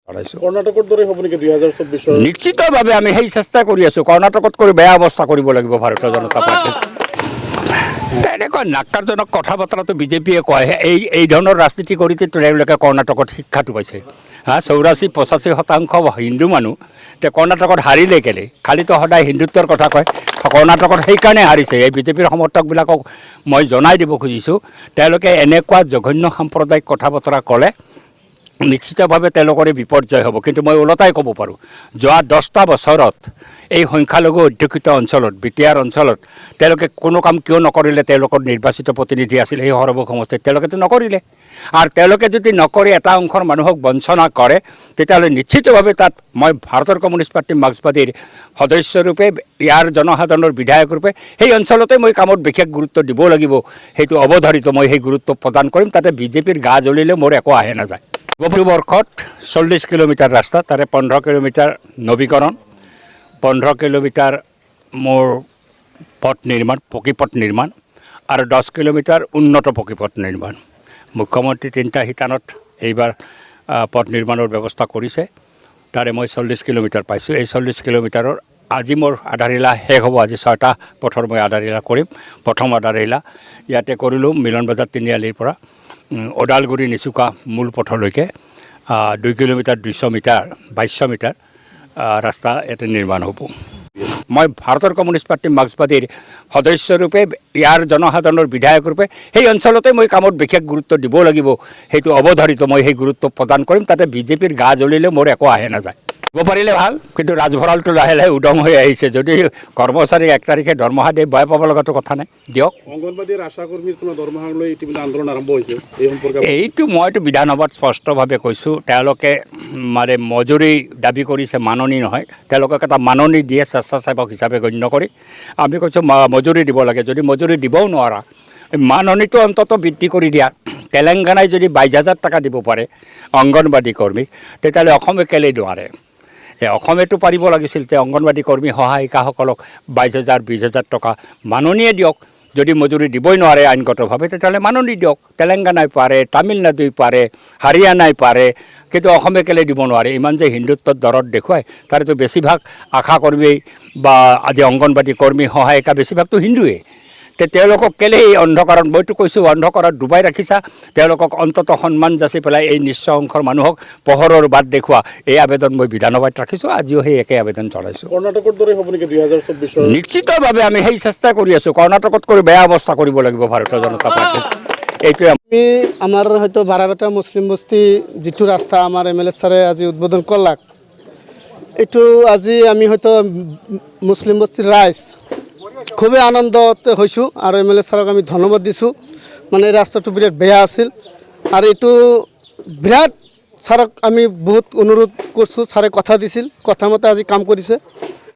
কৰ্ণাটকৰ দৰে হ'ব নেকি 2024 নিশ্চিতভাৱে আমি সেই চেষ্টা কৰি আছোঁ। কৰ্ণাটকতকৈ বেয়া অৱস্থা কৰিব লাগিব ভাৰতীয় জনতা পাৰ্টি। এনেকুৱা নাক্কাৰজনক কথা বতৰাটো বিজেপিয়ে কয়। এই ধৰণৰ ৰাজনীতি কৰিতে তেওঁলোকে কৰ্ণাটকত শিক্ষাটো পাইছে। 84-85% হিন্দু মানুহ এতিয়া কৰ্ণাটকত হাৰিলে কেলে? খালিতো সদায় হিন্দুত্বৰ কথা কয়। কৰ্ণাটকত সেইকাৰণে হাৰিছে। এই বিজেপিৰ সমৰ্থকবিলাকক মই জনাই দিব খুজিছোঁ, তেওঁলোকে এনেকুৱা জঘন্য সাম্প্ৰদায়িক কথা বতৰা ক'লে নিশ্চিতভাৱে তেওঁলোকৰে বিপৰ্যয় হ'ব। কিন্তু মই ওলটাই ক'ব পাৰোঁ, যোৱা 10টা বছৰত এই সংখ্যালঘু অধ্যুষিত অঞ্চলত বিটিআৰ অঞ্চলত তেওঁলোকে কোনো কাম কিয় নকৰিলে? তেওঁলোকৰ নিৰ্বাচিত প্ৰতিনিধি আছিল সেই সৰভোগ সমষ্টিত, তেওঁলোকেতো নকৰিলে। আৰু তেওঁলোকে যদি নকৰি এটা অংশৰ মানুহক বঞ্চনা কৰে, তেতিয়াহ'লে নিশ্চিতভাৱে তাত মই ভাৰতৰ কমিউনিষ্ট পাৰ্টি মাৰ্ক্সবাদীৰ সদস্যৰূপে, ইয়াৰ জনসাধাৰণৰ বিধায়ক ৰূপে সেই অঞ্চলতে মই কামত বিশেষ গুৰুত্ব দিব লাগিব। সেইটো অৱধাৰিত, মই সেই গুৰুত্ব প্ৰদান কৰিম। তাতে বিজেপিৰ গা জ্বলিলে মোৰ একো আহে নাযায়। বৰ্ষত 40 কিলোমিটাৰ ৰাস্তা, তাৰে 15 কিলোমিটাৰ নৱীকৰণ, 15 কিলোমিটাৰ মোৰ পথ নিৰ্মাণ, পকীপথ নিৰ্মাণ আৰু 10 কিলোমিটাৰ উন্নত পকীপথ নিৰ্মাণ। মুখ্যমন্ত্ৰী 3টা শিতানত এইবাৰ পথ নিৰ্মাণৰ ব্যৱস্থা কৰিছে। তাৰে মই 40 কিলোমিটাৰ পাইছোঁ। এই 40 কিলোমিটাৰৰ আজি মোৰ আধাৰশিলা শেষ হ'ব। আজি 6টা পথৰ মই আধাৰশিলা কৰিম। প্ৰথম আধাৰশিলা ইয়াতে কৰিলোঁ মিলন বজাৰ তিনিআলিৰ পৰা ওদালগুৰি নিচুকা মূল পথলৈকে 2 কিলোমিটাৰ 200 মিটাৰ 2200 মিটাৰ ৰাস্তা ইয়াতে নিৰ্মাণ হ'ব। মই ভাৰতৰ কমিউনিষ্ট পাৰ্টি মাৰ্ক্সবাদীৰ সদস্যৰূপে, ইয়াৰ জনসাধাৰণৰ বিধায়ক ৰূপে সেই অঞ্চলতে মই কামত বিশেষ গুৰুত্ব দিব লাগিব। সেইটো অৱধাৰিত, মই সেই গুৰুত্ব প্ৰদান কৰিম। তাতে বিজেপিৰ গা জ্বলিলে মোৰ একো আহে নাযায়। দিব পাৰিলে ভাল, কিন্তু ৰাজভঁৰালটো লাহে লাহে উদং হৈ আহিছে। যদি কৰ্মচাৰীক 1 তাৰিখে দৰমহা দিয়ে বেয়া পাব লগাটো কথা নাই, দিয়ক। অংগনবাড়ীৰ আশাকৰ্মীৰ তোমাৰ দৰমহা লৈ ইতিমধ্যে আন্দোলন আৰম্ভ হৈছে। এই সম্পৰ্কে এইটো মইতো বিধানসভাত স্পষ্টভাৱে কৈছোঁ। তেওঁলোকে মানে মজুৰি দাবী কৰিছে, মাননি নহয়। তেওঁলোকক এটা মাননি দিয়ে স্বেচ্ছাসেৱক হিচাপে গণ্য কৰি। আমি কৈছোঁ মজুৰি দিব লাগে। যদি মজুৰি দিবও নোৱাৰা, মাননিটো অন্ততঃ বৃদ্ধি কৰি দিয়া। তেলেংগানাই যদি 22,000 টকা দিব পাৰে অংগনবাদী কৰ্মীক, তেতিয়াহ'লে অসমে কেলেই নোৱাৰে? অসমেতো পাৰিব লাগিছিল। তে অংগনবাদী কৰ্মী সহায়িকাসকলক 22,000 20,000 টকা মাননিয়ে দিয়ক। যদি মজুৰি দিবই নোৱাৰে আইনগতভাৱে, তেতিয়াহ'লে মাননি দিয়ক। তেলেংগানাই পাৰে, তামিলনাডুই পাৰে, হাৰিয়ানাই পাৰে, কিন্তু অসমে কেলৈ দিব নোৱাৰে? ইমান যে হিন্দুত্বৰ দৰত দেখুৱায়, তাৰেতো বেছিভাগ আশা কৰ্মী বা আজি অংগনবাদী কৰ্মী সহায়িকা বেছিভাগতো হিন্দুৱেই। তেওঁলোকক কেলৈ এই অন্ধকাৰত, মইতো কৈছোঁ অন্ধকাৰত ডুবাই ৰাখিছা। তেওঁলোকক অন্ততঃ সন্মান যাচি পেলাই এই নিশ্চ অংশৰ মানুহক পোহৰৰ বাট দেখুওৱা, এই আবেদন মই বিধানসভাত ৰাখিছোঁ। আজিও সেই একে আবেদন চলাইছোঁ। কৰ্ণাটকৰ দৰে হ'ব নেকি 2024 নিশ্চিতভাৱে আমি সেই চেষ্টা কৰি আছোঁ। কৰ্ণাটকতকৈ বেয়া অৱস্থা কৰিব লাগিব ভাৰতীয় জনতা পাৰ্টি। এইটোৱে আমি আমাৰ হয়তো বাৰাবেটা মুছলিম বস্তি যিটো ৰাস্তা আমাৰ MLA ছাৰে আজি উদ্বোধন কৰলাক, এইটো আজি আমি হয়তো মুছলিম বস্তিৰ ৰাইজ খুবেই আনন্দত হৈছোঁ আৰু MLA ছাৰক আমি ধন্যবাদ দিছোঁ। মানে ৰাস্তাটো বিৰাট বেয়া আছিল আৰু এইটো বিৰাট ছাৰক আমি বহুত অনুৰোধ কৰিছোঁ। ছাৰে কথা দিছিল, কথা মতে আজি কাম কৰিছে।